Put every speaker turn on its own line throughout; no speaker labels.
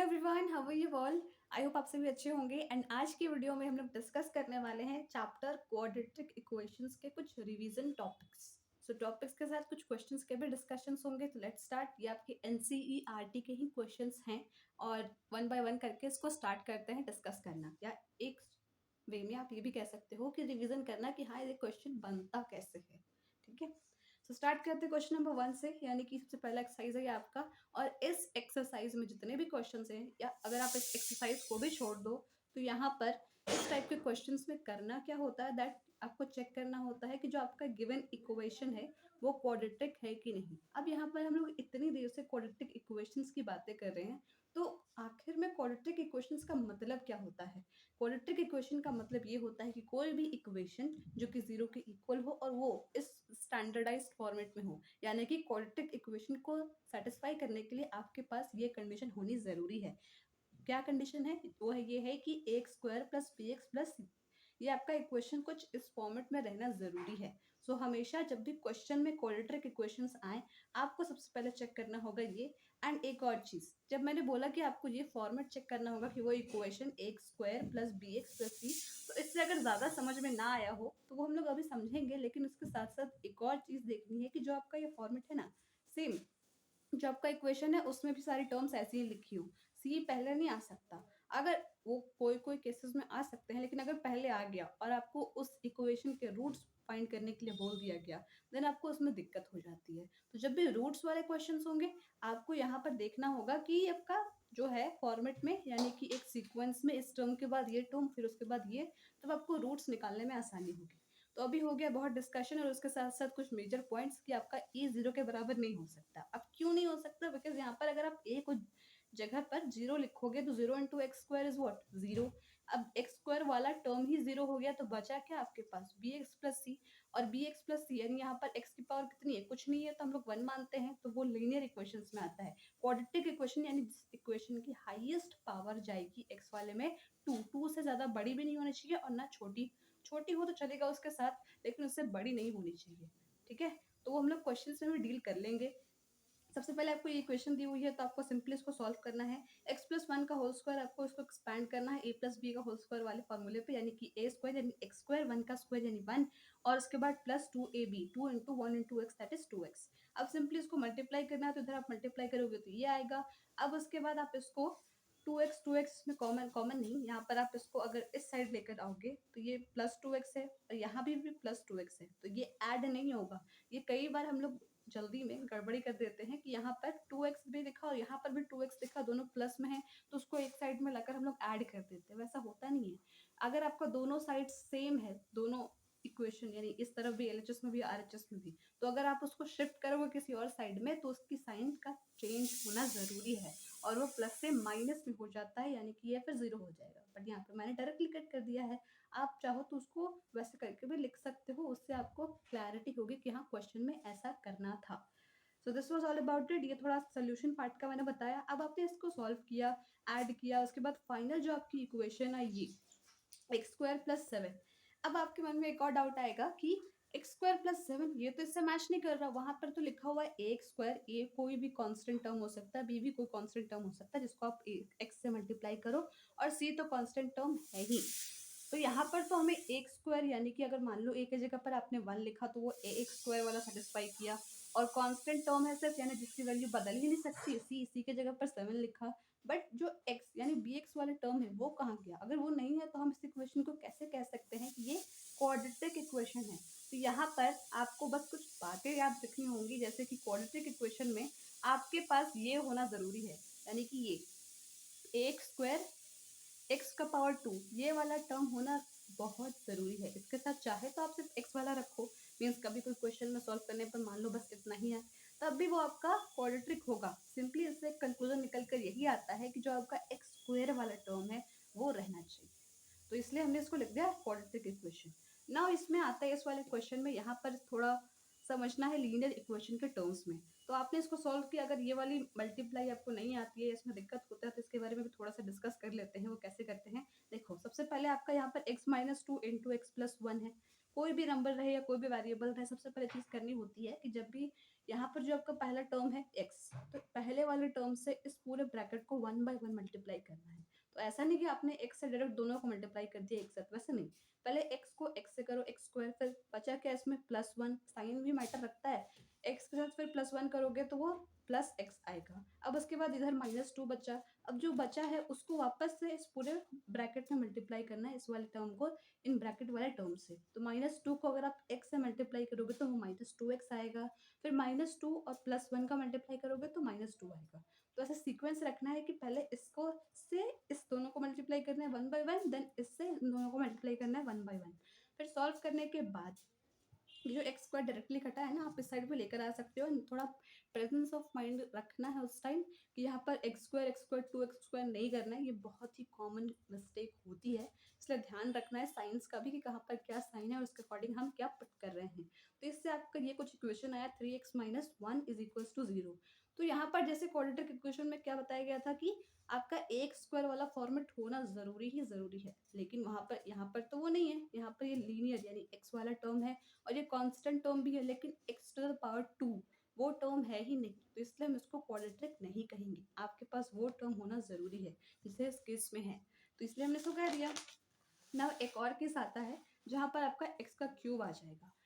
Everyone, how are you all? I hope आप सभी अच्छे होंगे। एंड आज की वीडियो में हम लोग डिस्कस करने वाले हैं चैप्टर क्वाड्रेटिक इक्वेशंस के कुछ रिवीजन टॉपिक्स। सो टॉपिक्स के साथ कुछ क्वेश्चंस के भी डिस्कशंस होंगे। तो लेट्स स्टार्ट। ये आपके एनसीईआरटी के ही क्वेश्चंस हैं और वन बाय वन करके इसको स्टार्ट करते हैं डिस्कस करना। या एक वे में आप ये भी कह सकते हो कि रिवीजन करना कि हाँ ये क्वेश्चन बनता कैसे है। ठीक है, सो स्टार्ट करते हैं क्वेश्चन नंबर 1 से, यानी कि सबसे पहला एक्सरसाइज है ये आपका। और इस एक्सरसाइज में जितने भी क्वेश्चंस हैं, या अगर आप इस एक्सरसाइज को भी छोड़ दो तो यहाँ पर इस टाइप के क्वेश्चंस में करना क्या होता है, दैट आपको चेक करना होता है कि जो आपका गिवन इक्वेशन है वो क्वाड्रेटिक है कि नहीं। अब यहाँ पर हम लोग इतनी देर से क्वाड्रेटिक इक्वेशंस की बातें कर रहे हैं, तो आखिर में क्वाड्रेटिक इक्वेशंस का मतलब क्या होता है? क्वाड्रेटिक इक्वेशन का मतलब ये होता है कि कोई भी इक्वेशन जो कि जीरो के इक्वल हो और वो इस स्टैंडर्डाइज्ड फॉर्मेट में हो, यानी कि क्वाड्रेटिक इक्वेशन को सेटिस्फाई करने के लिए आपके पास ये कंडीशन होनी जरूरी है। क्या कंडीशन है? वो है ये है कि A square plus B X plus C, ये आपका इक्वेशन कुछ इस फॉर्मेट में रहना जरूरी है। सो हमेशा जब भी क्वेश्चन में क्वाड्रेटिक इक्वेशंस आए, आपको सबसे पहले चेक करना होगा ये। एंड एक और चीज, जब मैंने बोला कि आपको ये फॉर्मेट चेक करना होगा कि वो equation A square plus B X plus C, तो इससे अगर ज्यादा समझ में ना आया हो तो वो हम लोग अभी समझेंगे, लेकिन उसके साथ साथ एक और चीज देखनी है कि जो आपका ये फॉर्मेट है ना, सेम जो आपका इक्वेशन है उसमें भी सारी टर्म्स ऐसी ही लिखी हो। सी पहले नहीं आ सकता। अगर वो कोई कोई केसेस में आ सकते हैं, लेकिन अगर पहले आ गया और आपको उस इक्वेशन के रूट्स फाइंड करने के लिए बोल दिया गया, देन आपको उसमें दिक्कत हो जाती है। तो जब भी रूट्स वाले क्वेश्चंस होंगे, आपको यहाँ पर देखना होगा कि आपका जो है फॉर्मेट में, यानी कि एक सीक्वेंस में इस टर्म के बाद ये टर्म फिर उसके बाद ये, तब आपको रूट्स निकालने में आसानी होगी। तो अभी हो गया बहुत डिस्कशन, और उसके साथ साथ कुछ मेजर पॉइंट्स कि आपका ए जीरो के बराबर नहीं हो सकता। अब क्यों नहीं हो सकता? बिकॉज यहाँ पर अगर आप ए को जगह पर जीरो लिखोगे तो zero into x square is what? Zero. अब एक्स स्क्वायर वाला टर्म ही जीरो हो गया, तो बचा क्या आपके पास? बी एक्स प्लस सी। और बी एक्स प्लस सी यानी यहाँ पर एक्स की पावर कितनी है? कुछ नहीं है, तो हम लोग वन मानते हैं, तो वो लीनियर इक्वेशंस में आता है। क्वाड्रेटिक इक्वेशन यानी जिस इक्वेशन की हाईएस्ट पावर जाएगी एक्स वाले में टू, टू से ज्यादा बड़ी भी नहीं होनी चाहिए और ना छोटी, छोटी हो तो चलेगा उसके साथ, लेकिन उससे बड़ी नहीं होनी चाहिए। ठीक है, तो वो हम लोग क्वेश्चन में भी डील कर लेंगे। सबसे पहले आपको ये इक्वेशन दी हुई है, तो आपको सिंपली इसको सॉल्व करना है। एक्स प्लस वन का होल स्क्वायर आपको इसको एक्सपैंड करना है ए प्लस बी का होल स्क्वायर वाले फॉर्मूले पे, यानी कि ए स्क्वायर यानी एक्स स्क्वायर, वन का स्क्वायर यानी वन, और उसके बाद plus two A B, two into one into X that is two X. अब सिंपली इसको मल्टीप्लाई करना है, तो इधर आप मल्टीप्लाई करोगे तो ये आएगा। अब उसके बाद आप इसको टू एक्स में कॉमन, कॉमन नहीं, यहाँ पर आप इसको अगर इस साइड लेकर आओगे तो ये प्लस टू एक्स है, और यहाँ भी प्लस टू एक्स है, तो ये ऐड नहीं होगा। ये कई बार हम लोग जल्दी में गड़बड़ी कर देते हैं कि यहाँ पर टू एक्स भी लिखा और यहाँ पर भी टू एक्स लिखा, दोनों प्लस में है, तो उसको एक साइड में लाकर हम लोग ऐड कर देते हैं। वैसा होता नहीं है। अगर आपका दोनों साइड सेम है, दोनों इक्वेशन यानी इस तरफ भी एलएचएस में भी आरएचएस में भी, तो अगर आप उसको शिफ्ट करोगे किसी और साइड में, तो उसकी साइन का चेंज होना जरूरी है, और वो प्लस से माइनस में हो जाता है, यानी कि ये फिर जीरो हो जाएगा। बट यहाँ पे मैंने डायरेक्टली कट कर दिया है। आप चाहो तो उसको वैसे करके भी लिख सकते हो, उससे आपको क्लैरिटी होगी कि हाँ क्वेश्चन में ऐसा करना था। So this was all about it. ये थोड़ा सोल्यूशन पार्ट का मैंने बताया। अब आपने इसको सॉल्व किया, ऐड किया, उसके बाद फाइनल जो आपकी इक्वेशन है ये एक्स स्क्वायर प्लस सेवन। अब आपके मन में एक और डाउट आएगा कि एक्स स्क्वायर प्लस सेवन ये तो इससे मैच नहीं कर रहा, वहां पर तो लिखा हुआ है ए स्क्वायर। ए कोई भी कांस्टेंट टर्म हो सकता है, बी भी कोई कांस्टेंट टर्म हो सकता है जिसको आप एक्स से मल्टीप्लाई करो, और सी तो कांस्टेंट टर्म है ही। तो यहाँ पर तो हमें एक स्क्वायर, यानी कि अगर मान लो ए की जगह पर आपने वन लिखा तो वो ए एक स्क्वायर वाला सेटिस्फाई किया, और कांस्टेंट टर्म है सिर्फ, यानी जिसकी वैल्यू बदल ही नहीं सकती, सी की जगह पर सेवन लिखा। बट जो x यानी बी एक्स वाला टर्म है वो कहाँ गया? अगर वो नहीं है तो हम इस इक्वेशन को कैसे कह सकते हैं कि ये क्वाड्रेटिक इक्वेशन है? तो यहाँ पर आपको बस कुछ बातें याद रखनी होंगी, जैसे कि क्वाड्रेटिक इक्वेशन में आपके पास ये होना जरूरी है, यानी कि ये एक्स स्क्वायर एक्स का पावर टू, ये वाला टर्म होना बहुत जरूरी है। इसके साथ चाहे तो आप सिर्फ एक्स वाला रखो, मीन्स कभी कोई क्वेश्चन में सॉल्व करने पर मान लो बस इतना ही है, तब भी वो आपका क्वाड्रेटिक होगा। सिंपली इससे कंक्लूजन निकल कर यही आता है कि जो आपका एक्स स्क्वायर वाला टर्म है वो रहना चाहिए। तो इसलिए हमने इसको लिख दिया क्वाड्रेटिक इक्वेशन। नाउ इसमें आता है इस वाले क्वेश्चन में, यहाँ पर थोड़ा समझना है लीनियर इक्वेशन के टर्म्स में। तो आपने इसको सॉल्व किया, अगर ये वाली मल्टीप्लाई आपको नहीं आती है, इसमें दिक्कत होता है, तो इसके बारे में भी थोड़ा सा डिस्कस कर लेते हैं वो कैसे करते हैं। देखो सबसे पहले आपका यहाँ पर x minus two into x plus one है। कोई भी नंबर रहे या कोई भी वेरिएबल रहे, सबसे पहले चीज करनी होती है कि जब भी यहाँ पर जो आपका पहला टर्म है x, तो पहले वाले टर्म से इस पूरे ब्रैकेट को 1/1 मल्टीप्लाई करना है। तो ऐसा नहीं कि आपने x से डायरेक्ट दोनों को मल्टीप्लाई कर दिया एक साथ, वैसे नहीं। पहले x को x से करो x स्क्वायर, फिर बचा क्या इसमें +1, साइन भी मैटर रखता है। x के साथ फिर +1 करोगे तो वो प्लस x आएगा। अब उसके बाद इधर -2 बचा। अब जो बचा है उसको वापस से इस पूरे ब्रैकेट में मल्टीप्लाई करना है, इस वाले टर्म को इन ब्रैकेट वाले टर्म से। तो -2 को अगर आप x से मल्टीप्लाई करोगे तो वो -2x आएगा। फिर -2 और +1 का मल्टीप्लाई करोगे तो -2 आएगा। तो ऐसा सीक्वेंस रखना है कि पहले इसको से इस दोनों को मल्टीप्लाई करना है 1/1, देन इससे इन दोनों को मल्टीप्लाई करना है 1/1। फिर सॉल्व करने के बाद जो एक्स स्क्वायर डायरेक्टली कटा है ना, आप इस साइड पे लेकर आ सकते हो। थोड़ा प्रेजेंस ऑफ माइंड रखना है उस टाइम कि यहाँ पर एक्स स्क्वायर 2x² नहीं करना है। ये बहुत ही कॉमन मिस्टेक होती है, इसलिए ध्यान रखना है साइंस का भी कि कहाँ पर क्या साइन है और उसके अकॉर्डिंग हम क्या पुट कर रहे हैं। तो इससे आपका ये कुछ इक्वेशन आया 3x - 1 = 0। तो यहाँ पर जैसे क्वाड्रेटिक इक्वेशन में क्या बताया गया था कि आपका एक स्क्वायर वाला फॉर्मेट होना ज़रूरी ही ज़रूरी है, लेकिन वहाँ पर यहाँ पर तो वो नहीं है। यहाँ पर ये लीनियर यानी एक्स वाला टर्म है और ये कांस्टेंट टर्म भी है, लेकिन x⁻² वो टर्म है ही नहीं, तो इसलिए हम इसको क्वाड्रेटिक नहीं कहेंगे। आपके पास वो टर्म होना ज़रूरी है, जैसे इस केस में है, तो इसलिए हमने इसको कह दिया। ना एक और केस आता है जहाँ पर आपका x³ आ जाएगा।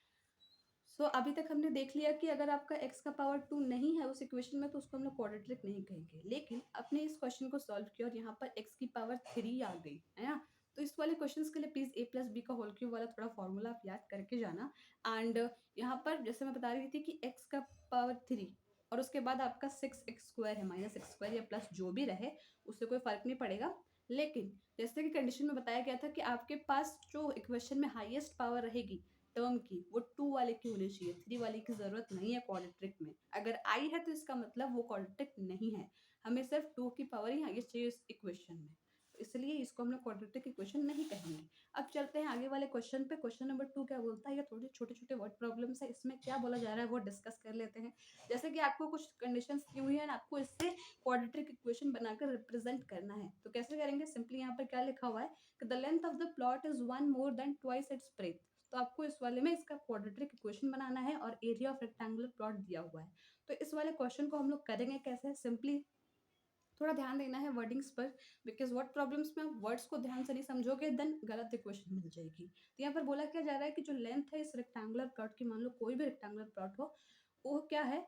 अभी तक हमने देख लिया कि अगर आपका x⁻² नहीं है उस इक्वेशन में तो उसको हम लोग क्वाड्रेटिक नहीं कहेंगे, लेकिन अपने इस क्वेश्चन को सॉल्व किया और यहाँ पर x⁻³ आ गई है ना। तो इस वाले क्वेश्चंस के लिए प्लीज a+b का होल क्यूब वाला थोड़ा फॉर्मूला आप याद करके जाना। एंड यहाँ पर जैसे मैं बता रही थी कि x⁻³ और उसके बाद आपका 6x² है, -x² या प्लस जो भी रहे उससे कोई फर्क नहीं पड़ेगा। लेकिन जैसे कि कंडीशन में बताया गया था कि आपके पास जो इक्वेशन में हाईएस्ट पावर रहेगी टर्म की वो 2 वाले की होनी चाहिए, 3 वाले की ज़रूरत नहीं है क्वाड्रेटिक में। अगर आई है तो इसका मतलब वो क्वाड्रेटिक नहीं है, हमें सिर्फ 2 की पावर ही हाईएस्ट चाहिए इस इक्वेशन में, तो इसलिए इसको हम लोग क्वाड्रेटिक इक्वेशन नहीं कहेंगे। अब चलते हैं आगे वाले क्वेश्चन पे। क्वेश्चन नंबर 2 क्या बोलता है, ये थोड़े छोटे-छोटे वर्ड प्रॉब्लम्स है, इसमें क्या बोला जा रहा है वो डिस्कस कर लेते हैं। जैसे कि आपको कुछ कंडीशंस दी हुई है, आपको इससे क्वाड्रेटिक इक्वेशन बनाकर रिप्रेजेंट करना है, तो कैसे करेंगे? सिंपली यहाँ पर क्या लिखा हुआ है कि the length of the plot is 1 more than twice its breath. तो आपको इस वाले में इसका क्वाड्रेटिक इक्वेशन बनाना है और एरिया ऑफ रेक्टेंगुलर प्लॉट दिया हुआ है। तो इस वाले क्वेश्चन को हम लोग करेंगे कैसे? सिंपली थोड़ा ध्यान देना है वर्डिंग्स पर, बिकॉज वर्ड प्रॉब्लम्स में आप वर्ड्स को ध्यान से नहीं समझोगे देन गलत इक्वेशन मिल जाएगी। तो यहाँ पर बोला क्या जा रहा है कि जो लेंथ है इस रेक्टेंगुलर प्लॉट की, मान लो कोई भी रेक्टेंगुलर प्लॉट हो, वो क्या है,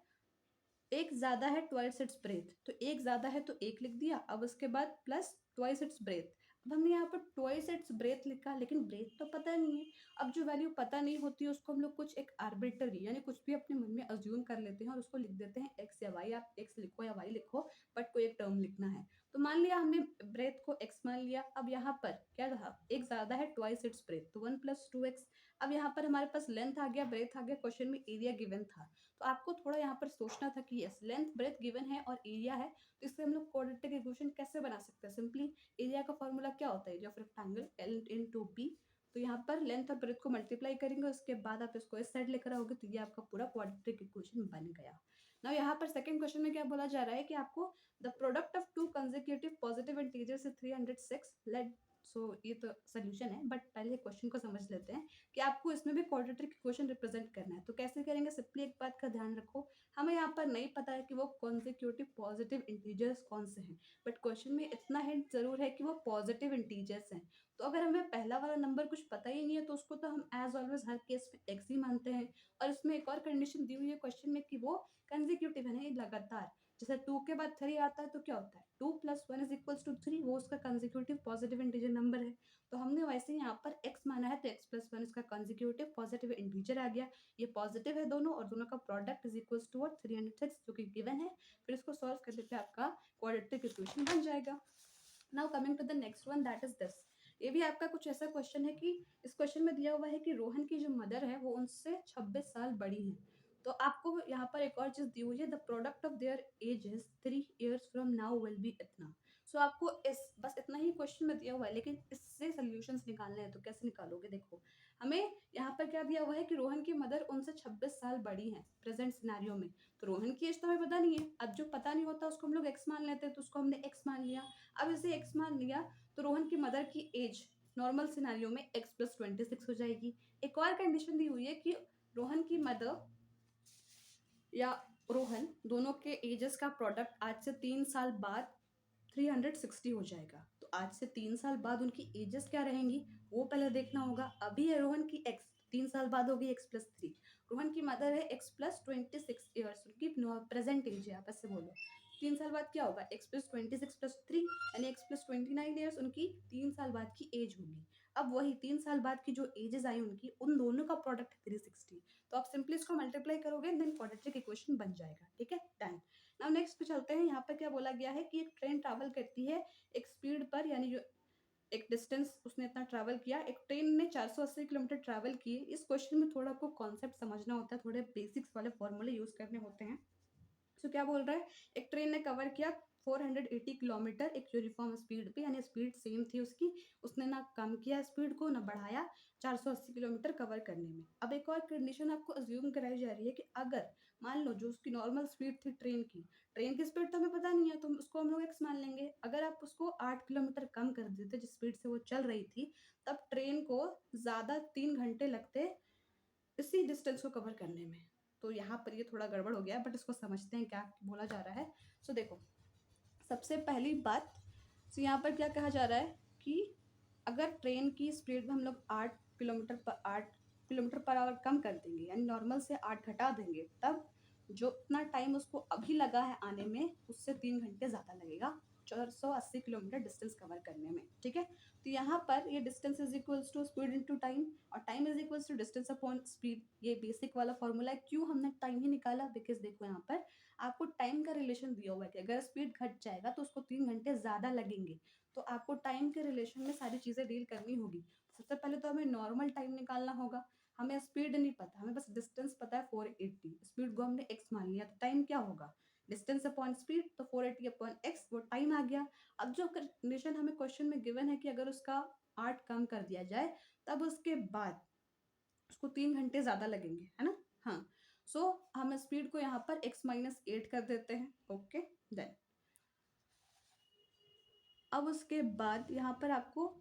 एक ज़्यादा है ट्वाइस इट्स ब्रेथ, तो एक ज़्यादा है तो एक लिख दिया। अब उसके बाद प्लस ट्वाइस इट्स ब्रेथ। अब हमने यहाँ पर ट्वाइस इट्स ब्रेथ लिखा, लेकिन ब्रेथ तो पता नहीं है। अब जो वैल्यू पता नहीं होती है उसको हम लोग कुछ एक आर्बिट्ररी यानी कुछ भी अपने मन में अज्यूम कर लेते हैं और उसको लिख देते हैं एक्स या वाई। आप एक्स लिखो या वाई लिखो, बट कोई एक टर्म लिखना है। तो मान लिया हमने ब्रेथ को एक्स मान लिया। अब यहाँ पर क्या रहा, एक ज़्यादा है ट्वाइस इट्स ब्रेथ, तो 1 + 2x। अब यहाँ पर हमारे पास लेंथ आ गया, ब्रेथ आ गया, क्वेश्चन में एरिया गिवन था। तो आपको थोड़ा यहाँ पर सोचना था कि यस लेंथ ब्रेथ गिवन है और एरिया है, तो इससे हम लोग क्वाड्रेटिक इक्वेशन कैसे बना सकते हैं? सिंपली एरिया का फॉर्मूला क्या होता है? Area of rectangle L/B। तो यहाँ पर लेंथ और ब्रेथ को मल्टीप्लाई करेंगे, उसके बाद आप इसको इस साइड लेकर आओगे, तो ये आपका पूरा क्वाड्रेटिक इक्वेशन बन गया। नाउ यहाँ पर सेकंड क्वेश्चन में क्या बोला जा रहा है कि आपको the product of two consecutive positive integers is 306 let. ये तो सोल्यूशन है, बट पहले क्वेश्चन को समझ लेते हैं कि आपको इसमें भी क्वाड्रेटिक इक्वेशन रिप्रेजेंट करना है। तो कैसे करेंगे? सिंपली एक बात का ध्यान रखो, हमें यहाँ पर नहीं पता है कि वो कॉन्जिक्यूटिव पॉजिटिव इंटीजर्स कौन से हैं, बट क्वेश्चन में इतना हिंट जरूर है कि वो पॉजिटिव इंटीजर्स हैं। तो अगर हमें पहला वाला नंबर कुछ पता ही नहीं है तो उसको तो हम एज ऑलवेज हर केस में एक्स ही मानते हैं। और इसमें एक और कंडीशन दी हुई है क्वेश्चन में कि वो कंजिक्यूटिव है ना, लगातार। जैसे 2 के बाद 3 आता है तो क्या होता है, 2 + 1 = 3, वो उसका कंजिक्यूटिव पॉजिटिव इंटीजर नंबर है। तो हमने वैसे ही यहाँ पर x माना है तो x + 1 इसका कंजिक्यूटिव पॉजिटिव इंटीजर आ गया। ये पॉजिटिव है दोनों और दोनों का प्रोडक्ट इज इक्वल टू 306 जो कि गिवन है। फिर इसको सॉल्व करने पे आपका क्वाड्रेटिक इक्वेशन बन जाएगा। Now coming to the next one, that is this. ये भी आपका कुछ ऐसा क्वेश्चन है कि इस क्वेश्चन में दिया हुआ है कि रोहन की जो मदर है वो उनसे 26 साल बड़ी हैं। तो आपको यहाँ पर एक और चीज दी हुई है, the product of their edges 3 years from now will be इतना। आपको इस बस इतना ही क्वेश्चन में दिया हुआ है, लेकिन इससे सॉल्यूशंस निकालने हैं। तो कैसे निकालोगे? देखो, हमें यहाँ पर क्या दिया हुआ है कि रोहन की मदर उनसे 26 साल बड़ी हैं प्रेजेंट सिनेरियो में। तो रोहन की एज तो हमें पता नहीं है। अब जो पता नहीं होता उसको हम लोग एक्स मान लेते हैं, तो उसको हमने एक्स मान लिया। अब इसे एक्स मान लिया तो रोहन की मदर की एज नॉर्मल सिनेरियो में x + 26 हो जाएगी। एक और कंडीशन दी हुई है कि रोहन की मदर या रोहन, दोनों के एजेस का प्रोडक्ट आज से 3 साल बाद 360 हो जाएगा। तो आज से 3 साल बाद उनकी एजेस क्या रहेंगी वो पहले देखना होगा। अभी है रोहन की एक्स, 3 साल बाद होगी x+3। रोहन की मदर है x+26 ईयर्स, उनकी प्रेजेंट एज है, आप ऐसे बोलो। 3 साल बाद क्या होगा, x+26+3 यानी x+29 ईयर्स उनकी 3 साल बाद की एज होगी। अब वही 3 साल बाद की जो एजेस आई उनकी, उन दोनों का प्रोडक्ट 360। तो आप सिंपली इसको मल्टीप्लाई करोगे देन क्वाड्रेटिक इक्वेशन बन जाएगा। ठीक है, डन। नाउ नेक्स्ट पे चलते हैं। यहाँ पर क्या बोला गया है कि एक ट्रेन ट्रैवल करती है एक स्पीड पर, यानी जो एक डिस्टेंस उसने इतना ट्रैवल किया, एक ट्रेन ने 480 किलोमीटर ट्रैवल किए। इस क्वेश्चन में थोड़ा आपको कॉन्सेप्ट समझना होता है, थोड़े बेसिक्स वाले फॉर्मूले यूज करने होते हैं। सो क्या बोल रहा है, एक ट्रेन ने कवर किया 480 किलोमीटर एक यूनिफॉर्म स्पीड पे, यानी स्पीड सेम थी उसकी, उसने ना कम किया स्पीड को ना बढ़ाया 480 किलोमीटर कवर करने में। अब एक और कंडीशन आपको अज्यूम कराई जा रही है कि अगर मान लो जो उसकी नॉर्मल स्पीड थी ट्रेन की स्पीड तो हमें पता नहीं है, तो उसको हम लोग एक्स मान लेंगे। अगर आप उसको 8 किलोमीटर कम कर देते जिस स्पीड से वो चल रही थी, तब ट्रेन को ज़्यादा 3 घंटे लगते इसी डिस्टेंस को कवर करने में। तो यहाँ पर ये थोड़ा गड़बड़ हो गया, बट इसको समझते हैं क्या बोला जा रहा है। सो देखो, सबसे पहली बात, सो यहाँ पर क्या कहा जा रहा है कि अगर ट्रेन की स्पीड में हम लोग 8 किलोमीटर पर आवर कम कर देंगे, यानी नॉर्मल से 8 घटा देंगे, तब जो इतना टाइम उसको अभी लगा है आने में, उससे 3 घंटे ज़्यादा लगेगा 480 किलोमीटर डिस्टेंस कवर करने में। ठीक है, तो यहाँ पर ये distance is equals to speed into time, और time is equals to distance upon speed. ये बेसिक वाला फॉर्मूला है। क्यों हमने टाइम ही निकाला, बिकॉज देखो यहाँ पर आपको टाइम का रिलेशन दिया हुआ है कि अगर स्पीड घट जाएगा तो उसको 3 घंटे ज़्यादा लगेंगे। तो आपको टाइम के रिलेशन में सारी चीज़ें डील करनी होगी। सबसे पहले तो हमें नॉर्मल टाइम निकालना होगा। हमें स्पीड नहीं पता, हमें बस डिस्टेंस पता है 480, स्पीड को हमने x मान लिया, तो टाइम क्या होगा, डिस्टेंस अपॉन स्पीड, तो 480 अपॉन x, वो टाइम आ गया। अब जो कंडीशन हमें क्वेश्चन में गिवन है कि अगर उसका 8 कम कर दिया जाए, तब उसके बाद उसको 3 घंटे ज़्यादा लगेंगे, है ना। हाँ, सो हम स्पीड को यहाँ पर x-8 कर देते हैं। ओके, देन अब उसके बाद यहाँ पर आपको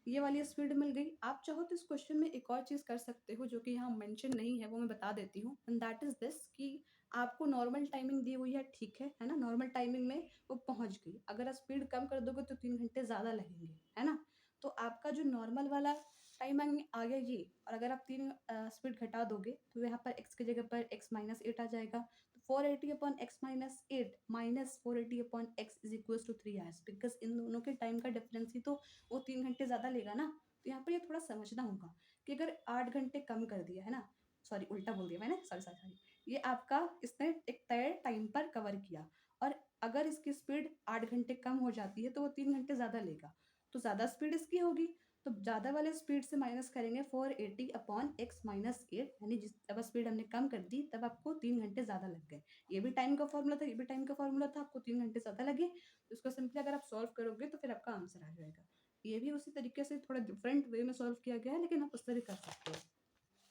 ये वाली स्पीड मिल गई। आप चाहो तो इस क्वेश्चन में एक और चीज़ कर सकते हो जो कि यहाँ मेंशन नहीं है, वो मैं बता देती हूँ। एंड दैट इज दिस कि आपको नॉर्मल टाइमिंग दी हुई है, ठीक है ना, नॉर्मल टाइमिंग में वो पहुँच गई। अगर आप स्पीड कम कर दोगे तो 3 घंटे ज़्यादा लगेंगे, है ना। तो आपका जो नॉर्मल वाला टाइमिंग आ गया ये, और अगर आप 3 स्पीड घटा दोगे तो यहाँ पर x की जगह पर x-8 आ जाएगा। तो 480 upon x-8 minus 480 upon x is equals to 3 hours, because इन दोनों के टाइम का डिफरेंस ही तो वो 3 घंटे ज़्यादा लेगा ना। तो यहाँ पर ये थोड़ा समझना होगा कि अगर 8 घंटे कम कर दिया है ना, सॉरी उल्टा बोल दिया मैंने, सॉरी सॉरी सॉरी, ये आपका इसने एक तय टाइम पर कवर किया, और अगर इसकी स्पीड 8 घंटे कम हो जाती है तो वो 3 घंटे ज़्यादा लेगा, तो ज़्यादा स्पीड इसकी होगी। तो ज़्यादा वाले स्पीड से माइनस करेंगे 480 अपॉन x-8, यानी जिस जब स्पीड हमने कम कर दी तब आपको 3 घंटे ज़्यादा लग गए। ये भी टाइम का फॉर्मूला था, ये भी टाइम का फॉर्मूला था, आपको 3 घंटे ज़्यादा लगे। तो इसको सिंपली अगर आप सॉल्व करोगे तो फिर आपका आंसर आ जाएगा। ये भी उसी तरीके से थोड़ा डिफरेंट वे में सॉल्व किया गया है, लेकिन आप उस तरह कर सकते हो।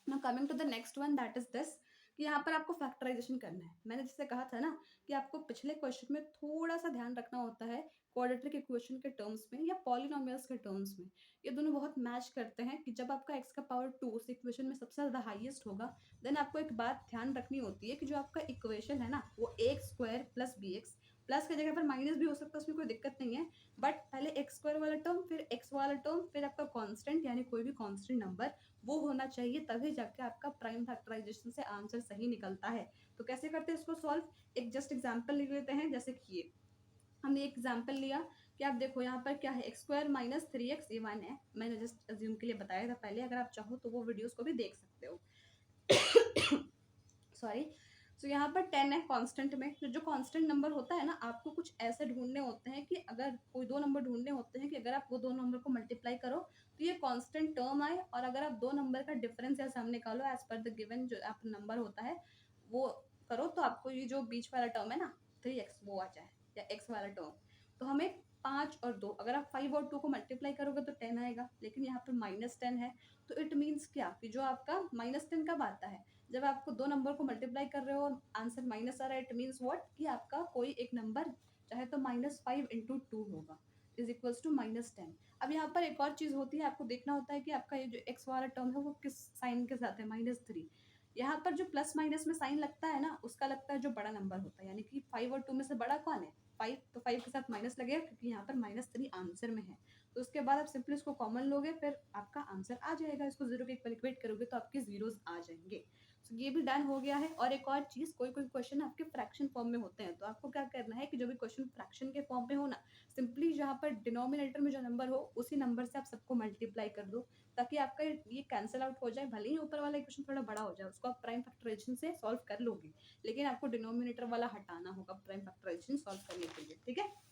Now coming to the next one, that is this कि यहाँ पर आपको फैक्टराइजेशन करना है। मैंने जिससे कहा था ना कि आपको पिछले क्वेश्चन में थोड़ा सा ध्यान रखना होता है क्वाड्रेटिक इक्वेशन के टर्म्स में या पॉलिनोमियल्स के टर्म्स में। ये दोनों बहुत मैच करते हैं कि जब आपका x का पावर 2 उस इक्वेशन में सबसे ज़्यादा हाईएस्ट होगा, देन आपको एक बात ध्यान रखनी होती है कि जो आपका इक्वेशन है ना वो a² प्लस bx, प्लस की जगह पर माइनस भी हो सकता है, उसमें कोई दिक्कत नहीं है। बट पहले x² वाला टर्म, फिर x वाला टर्म, फिर आपका कांस्टेंट यानी कोई भी कांस्टेंट नंबर वो होना चाहिए, तभी जाके आपका प्राइम फैक्टराइजेशन से आंसर सही निकलता है। तो कैसे करते हैं इसको सॉल्व, एक जस्ट एग्जांपल ले लेते हैं। जैसे कि ये हमने एक एग्जांपल लिया कि आप देखो यहाँ पर क्या है, x² माइनस 3x, ये 1 है। मैंने जस्ट अज्यूम के लिए बताया था पहले, अगर आप चाहो तो वो वीडियोस को भी देख सकते हो। सॉरी। सो यहाँ पर 10 है कांस्टेंट में। तो जो कांस्टेंट नंबर होता है ना, आपको कुछ ऐसे ढूंढने होते हैं कि अगर कोई दो नंबर ढूंढने होते हैं कि अगर आप वो दो नंबर को मल्टीप्लाई करो तो ये कांस्टेंट टर्म आए, और अगर आप दो नंबर का डिफरेंस या सम निकालो एज पर द गिवन जो आप नंबर होता है वो करो, तो आपको ये जो बीच वाला टर्म है ना 3x वो आ जाए, या x वाला टर्म। तो हमें 5 और 2, अगर आप 5 और 2 को मल्टीप्लाई करोगे तो 10 आएगा, लेकिन यहाँ पर -10 है। तो इट मीन्स क्या कि जो आपका -10 कब आता है, जब आपको दो नंबर को मल्टीप्लाई कर रहे हो और आंसर माइनस आ रहा है। इट मीन्स व्हाट कि आपका कोई एक नंबर चाहे तो -5 इंटू 2 होगा इज इक्वल्स टू -10। अब यहाँ पर एक और चीज़ होती है, आपको देखना होता है कि आपका ये जो x वाला टर्म है वो किस साइन के साथ है, -3। यहाँ पर जो प्लस माइनस में साइन लगता है ना, उसका लगता है जो बड़ा नंबर होता है, यानी कि 5 और 2 में से बड़ा कौन है? 5, तो 5 के साथ माइनस लगेगा क्योंकि यहाँ पर -3 आंसर में है। तो उसके बाद आप सिंपली इसको कॉमन लोगे, फिर आपका आंसर आ जाएगा। इसको 0 के इक्वल इक्वेट करोगे तो आपके ज़ीरोज़ आ जाएँगे। सो ये भी डन हो गया है। और एक और चीज़, कोई-कोई क्वेश्चन आपके फ्रैक्शन फॉर्म में होते हैं, तो आपको क्या करना है कि जो भी क्वेश्चन फ्रैक्शन के फॉर्म में हो ना, सिंपली जहाँ पर डिनोमिनेटर में जो नंबर हो, उसी नंबर से आप सबको मल्टीप्लाई कर दो, ताकि आपका ये कैंसल आउट हो जाए। भले ही ऊपर वाला इक्वेशन थोड़ा बड़ा हो जाए, उसको आप प्राइम फैक्टराइजेशन से सॉल्व कर लोगे, लेकिन आपको डिनोमिनेटर वाला हटाना होगा प्राइम फैक्टराइजेशन सॉल्व करने के लिए, ठीक है।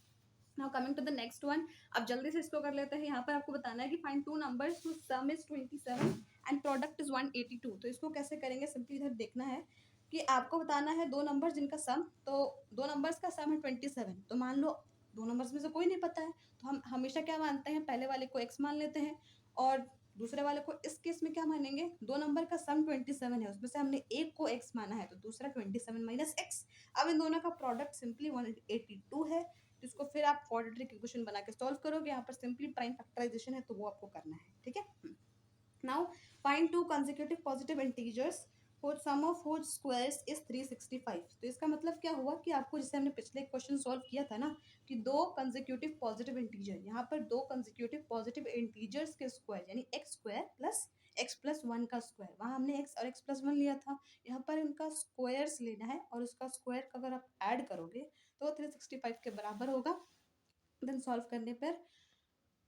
Now coming to the next one, अब जल्दी से इसको कर लेते हैं। यहाँ पर आपको बताना है कि find two numbers whose some is 27 and product is 182। तो इसको कैसे करेंगे, सिंपली इधर देखना है कि आपको बताना है दो नंबर्स जिनका सम, तो दो नंबर्स का सम है 27। तो मान लो दो नंबर्स में से कोई नहीं पता है, तो हम हमेशा क्या मानते हैं, पहले वाले को x मान लेते हैं और दूसरे वाले को, इस केस में क्या मानेंगे, दो नंबर का सम 27 है, उसमें से हमने एक को x माना है, तो दूसरा 27 माइनस x। अब इन दोनों का प्रोडक्ट सिंपली 182 है। जिसको फिर आप क्वाड्रेटिक इक्वेशन बना के सॉल्व करोगे। यहाँ पर सिंपली प्राइम फैक्टराइजेशन है, तो वो आपको करना है, ठीक है। Now find to consecutive positive integers whose sum of whose squares is 365। तो इसका मतलब क्या हुआ कि आपको, जैसे हमने पिछले क्वेश्चन सॉल्व किया था ना, कि दो कंसेक्यूटिव पॉजिटिव इंटीजर, यहाँ पर दो कंसेक्यूटिव पॉजिटिव इंटीजर्स के स्क्वायर यानी X square plus x plus one का स्क्वायर, वहाँ हमने एक्स और एक्स प्लस वन लिया था, यहाँ पर इनका स्क्वायर्स लेना है और उसका स्क्वायर अगर आप ऐड करोगे तो 365 के बराबर होगा। देन सॉल्व करने पर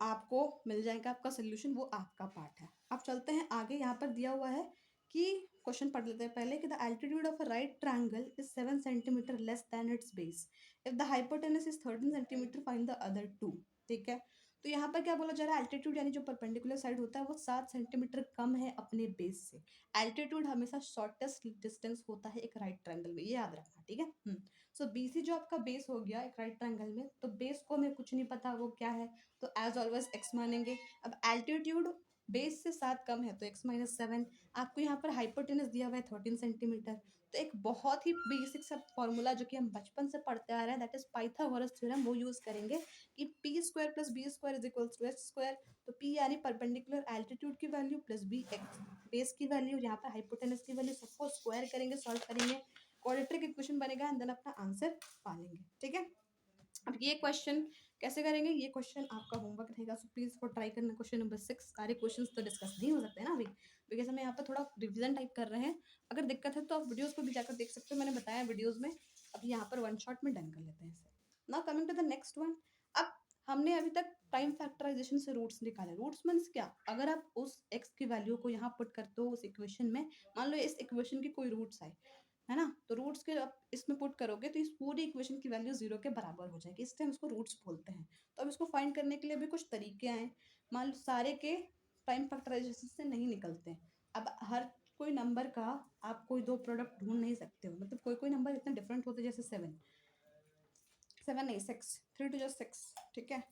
आपको मिल जाएगा आपका सोल्यूशन, वो आपका पार्ट है। अब चलते हैं आगे। यहाँ पर दिया हुआ है कि क्वेश्चन पढ़ लेते हैं पहले कि the altitude of a right triangle is 7 centimetre less than its base, if the hypotenuse is 13 centimetre find the other two. ठीक है, तो यहाँ पर क्या बोला जा रहा है, एल्टीट्यूड यानी जो परपेंडिकुलर साइड होता है वो 7 सेंटीमीटर कम है अपने बेस से। एल्टीट्यूड हमेशा शॉर्टेस्ट डिस्टेंस होता है एक राइट ट्रायंगल में, ये याद रखना, ठीक है। सो बीसी जो आपका बेस हो गया एक राइट ट्रायंगल में, तो बेस को हमें कुछ नहीं पता वो क्या है, तो एज ऑलवेज एक्स मानेंगे। अब एल्टीट्यूड बेस से 7 कम है तो एक्स माइनस 7। आपको यहाँ पर हाइपोटेनस दिया हुआ है 13 सेंटीमीटर। तो एक बहुत ही बेसिक सा फॉर्मूला जो कि हम बचपन से पढ़ते आ रहे हैं, दैट इज पाइथागोरस थ्योरम, वो यूज करेंगे कि P square plus B square is equals to H square. तो पी यानी परपेंडिकुलर एल्टीट्यूड की value plus B X base की वैल्यू, यहाँ पर हाइपोटेनस की वैल्यू, सबको स्क्वायर करेंगे, सॉल्व करेंगे, क्वाड्रेटिक इक्वेशन बनेगा एंड देन अपना आंसर पा लेंगे, ठीक है। अब ये क्वेश्चन कैसे करेंगे, ये क्वेश्चन आपका होमवर्क रहेगा, सो प्लीज फॉर ट्राई करना क्वेश्चन नंबर 6। सारे क्वेश्चंस तो डिस्कस नहीं हो सकते ना अभी, बिकॉज हम यहाँ पर थोड़ा रिवीजन टाइप कर रहे हैं। अगर दिक्कत है तो आप वीडियोस को भी जाकर देख सकते हो, मैंने बताया वीडियोस में। अभी यहाँ पर वन शॉट में डन कर लेते हैं इसे। Now coming to the next one. अब हमने अभी तक प्राइम फैक्टराइजेशन से रूट्स निकाले। रूट्स मीन्स क्या, अगर आप उस एक्स की वैल्यू को यहाँ पुट करते हो उस इक्वेशन में, मान लो इस इक्वेशन की कोई रूट्स आए, है ना, तो रूट्स के आप इसमें पुट करोगे तो इस पूरी इक्वेशन की वैल्यू 0 के बराबर हो जाएगी, इसलिए हम इसको रूट्स बोलते हैं। तो अब इसको फाइंड करने के लिए भी कुछ तरीके आए। मान लो सारे के प्राइम फैक्टराइजेशन से नहीं निकलते हैं। अब हर कोई नंबर का आप कोई दो प्रोडक्ट ढूंढ नहीं सकते हो, मतलब कोई कोई नंबर इतना डिफरेंट होते हैं, जैसे 7 नहीं 6, 3 to 6, ठीक है।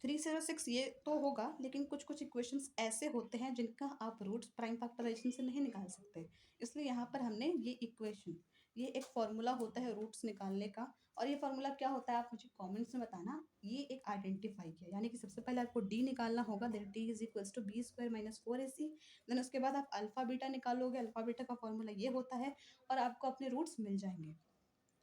306 ये तो होगा, लेकिन कुछ कुछ इक्वेशंस ऐसे होते हैं जिनका आप रूट्स प्राइम फैक्टराइजेशन से नहीं निकाल सकते, इसलिए यहाँ पर हमने ये इक्वेशन, ये एक फॉर्मूला होता है रूट्स निकालने का। और ये फॉर्मूला क्या होता है आप मुझे कमेंट्स में बताना। ये एक आइडेंटिफाई किया, यानी कि सबसे पहले आपको डी निकालना होगा, that D is equals to B square minus 4ac। Then उसके बाद आप अल्फा बीटा निकालोगे, अल्फा बीटा का फॉर्मूला ये होता है, और आपको अपने रूट्स मिल जाएंगे।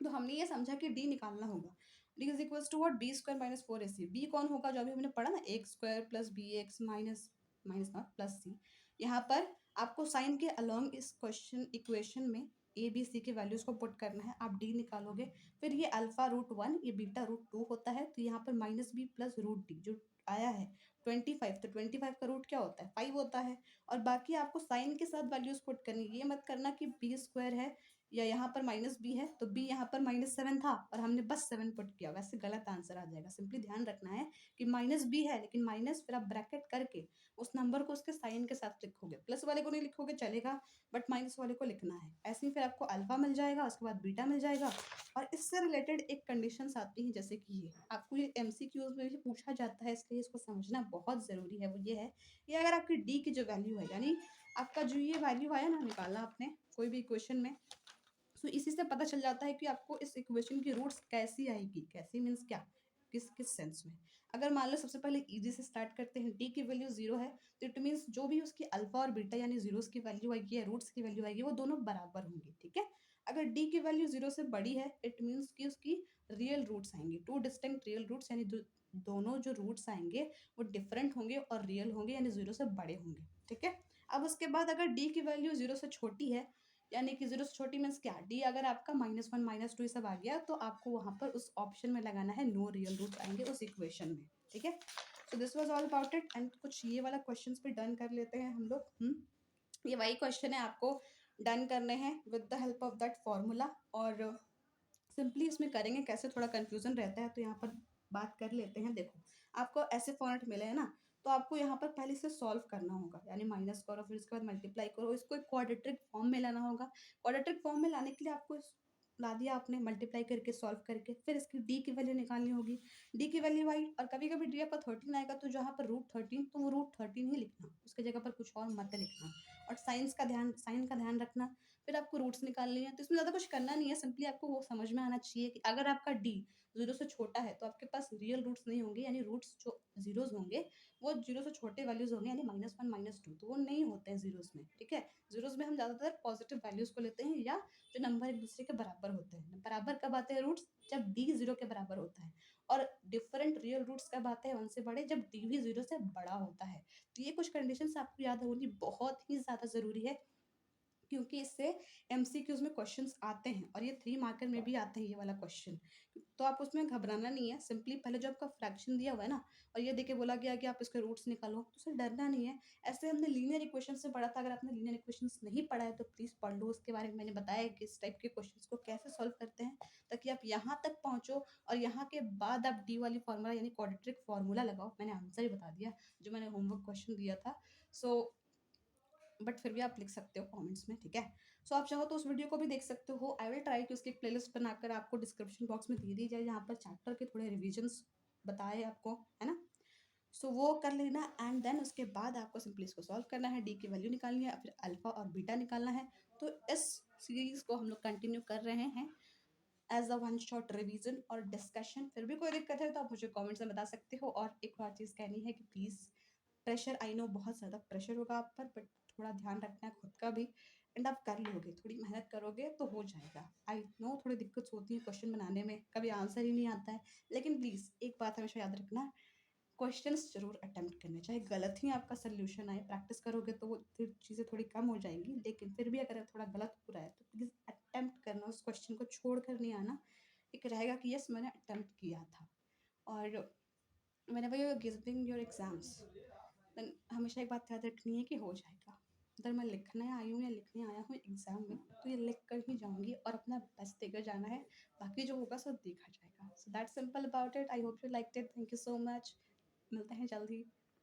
तो हमने ये समझा कि डी निकालना होगा। D is equals to what, B square minus 4ac। B कौन होगा, जो अभी हमने पढ़ा ना, X square plus B X minus minus not plus C. यहाँ पर आपको साइन के अलोंग इस क्वेश्चन इक्वेशन में ए बी सी के वैल्यूज को पुट करना है, आप डी निकालोगे। फिर ये अल्फा रूट 1, ये बीटा रूट 2 होता है, तो यहाँ पर minus B plus root D जो आया है 25, तो 25 का रूट क्या होता है, 5 होता है। और बाकी आपको साइन के साथ वैल्यूज पुट करनी है, ये मत करना कि बी स्क्वायर है या यहाँ पर माइनस बी है तो बी यहाँ पर -7 था और हमने बस 7 पुट किया, वैसे गलत आंसर आ जाएगा। सिंपली ध्यान रखना है कि माइनस बी है, लेकिन माइनस फिर आप ब्रैकेट करके उस नंबर को उसके साइन के साथ लिखोगे, प्लस वाले को नहीं लिखोगे चलेगा, बट माइनस वाले को लिखना है। ऐसे ही फिर आपको अल्फा मिल जाएगा, उसके बाद बीटा मिल जाएगा। और इससे रिलेटेड एक कंडीशन आती हैं, जैसे कि ये आपको ये MCQs में भी पूछा जाता है, इसलिए इसको समझना बहुत ज़रूरी है। वो ये है कि अगर आपकी डी की जो वैल्यू है, यानी आपका जो ये वैल्यू आया ना, निकाला आपने कोई भी इक्वेशन में, सो इसी से पता चल जाता है कि आपको इस इक्वेशन की रूट्स कैसी आएगी। कैसी मीन्स क्या, किस सेंस में। अगर मान लो सबसे पहले ईजी से स्टार्ट करते हैं, डी की वैल्यू 0 है तो इट मीन्स जो भी उसकी अल्फा और बीटा यानी जीरोस की वैल्यू आएगी या रूट्स की वैल्यू आएगी वो दोनों बराबर होंगी, ठीक है। अगर डी की वैल्यू 0 से बड़ी है इट मीन्स कि उसकी रियल रूट्स आएंगी, टू डिस्टिंक्ट रियल रूट्स, यानी दोनों जो रूट्स आएंगे वो डिफरेंट होंगे और रियल होंगे यानी 0 से बड़े होंगे, ठीक है। अब उसके बाद अगर डी की वैल्यू 0 से छोटी है यानी कि 0 से छोटी मीन्स क्या, डी अगर आपका -1 -2 ये सब आ गया तो आपको वहां पर उस ऑप्शन में लगाना है नो रियल रूट्स आएंगे उस इक्वेशन में, ठीक है। So this was all about it and कुछ ये वाला क्वेश्चंस भी डन कर लेते हैं हम लोग। ये वही क्वेश्चन है, आपको डन करने हैं with the help of that formula, और सिंपली इसमें करेंगे कैसे, थोड़ा कंफ्यूजन रहता है तो यहाँ पर बात कर लेते हैं। देखो आपको ऐसे फॉर्मेट मिले हैं ना, तो आपको यहाँ पर पहले से सॉल्व करना होगा, यानी माइनस करो फिर इसके बाद मल्टीप्लाई करो, इसको एक क्वाड्रेटिक फॉर्म में लाना होगा। क्वाड्रेटिक फॉर्म में लाने के लिए आपको ला दिया आपने मल्टीप्लाई करके सॉल्व करके, फिर इसकी डी की वैल्यू निकालनी होगी। डी की वैल्यू आई और कभी कभी डी आपका 13 आएगा तो जहाँ पर √13 तो वो √13 ही लिखना, उसकी जगह पर कुछ और मत लिखना। और साइन का ध्यान रखना। फिर आपको रूट्स निकालनी है, तो इसमें ज़्यादा कुछ करना नहीं है, सिंपली आपको वो समझ में आना चाहिए कि अगर आपका डी 0 से छोटा है तो आपके पास रियल रूट्स नहीं होंगे, यानी रूट्स जो जीरोज होंगे वो 0 से छोटे वैल्यूज होंगे, यानी -1 -2 तो वो नहीं होते हैं जीरोज में, ठीक है। जीरोज में हम ज़्यादातर पॉजिटिव वैल्यूज को लेते हैं या जो नंबर एक दूसरे के बराबर होते हैं। बराबर कब आते हैं रूट्स, जब डी 0 के बराबर होता है, और डिफरेंट रियल रूट्स कब आते हैं उनसे बड़े, जब डी भी 0 से बड़ा होता है। तो ये कुछ कंडीशंस आपको याद होनी बहुत ही ज़्यादा ज़रूरी है, क्योंकि इससे एमसीक्यूज में क्वेश्चंस आते हैं और ये 3 मार्कर में भी आता है ये वाला क्वेश्चन। तो आप उसमें घबराना नहीं है, सिंपली पहले जो आपका फ्रैक्शन दिया हुआ है ना और ये देके बोला गया कि आप इसके रूट्स निकालो, तो उससे डरना नहीं है। ऐसे हमने लीनियर इक्वेशन से पढ़ा था, अगर आपने लीनियर इक्वेशंस नहीं पढ़ा है तो प्लीज़ पढ़ लो, उसके बारे में मैंने बताया है कि इस टाइप के क्वेश्चंस को कैसे सॉल्व करते हैं, ताकि आप यहाँ तक पहुँचो और यहाँ के बाद आप डी वाली फार्मूला यानी क्वाड्रेटिक फार्मूला लगाओ। मैंने आंसर ही बता दिया जो मैंने होमवर्क क्वेश्चन दिया था। सो बट फिर भी आप लिख सकते हो कमेंट्स में, ठीक है। सो आप चाहो तो उस वीडियो को भी देख सकते हो। आई विल ट्राई कि उसकी एक प्लेलिस्ट बनाकर आपको डिस्क्रिप्शन बॉक्स में दे दी जाए, जहाँ पर चैप्टर के थोड़े रिविजन्स बताए आपको, है ना। सो वो कर लेना एंड देन उसके बाद आपको सिंपली इसको सॉल्व करना है, डी की वैल्यू निकालनी है, फिर अल्फा और बीटा निकालना है। तो इस सीरीज को हम लोग कंटिन्यू कर रहे हैं as a one shot revision और डिस्कशन। फिर भी कोई दिक्कत है तो आप मुझे कमेंट्स में बता सकते हो। और एक और चीज़ कहनी है कि प्लीज़, प्रेशर आई नो बहुत ज़्यादा प्रेशर होगा आप पर, बट थोड़ा ध्यान रखना है खुद का भी, एंड आप कर लोगे, थोड़ी मेहनत करोगे तो हो जाएगा। आई नो थोड़ी दिक्कत होती है क्वेश्चन बनाने में, कभी आंसर ही नहीं आता है, लेकिन प्लीज़ एक बात हमेशा याद रखना, क्वेश्चंस जरूर अटेम्प्ट करने, चाहे गलत ही आपका सोल्यूशन आए, प्रैक्टिस करोगे तो वो फिर चीज़ें थोड़ी कम हो जाएंगी, लेकिन फिर भी अगर थोड़ा गलत हो रहा है तो प्लीज़ अटेम्प्ट करना, उस क्वेश्चन को छोड़ कर नहीं आना। एक रहेगा कि यस मैंने अटेम्प्ट किया था। और मैंने वही गिविंग योर एग्जाम्स देन हमेशा एक बात याद रखनी है कि हो जाएगा। अगर मैं लिखने आई हूँ या लिखने आया हूँ एग्ज़ाम में तो ये लिख कर ही जाऊँगी और अपना बेस्ट देकर जाना है, बाकी जो होगा सब देखा जाएगा। So that's simple about it. I hope you like it. Thank you so much. मिलते हैं जल्दी।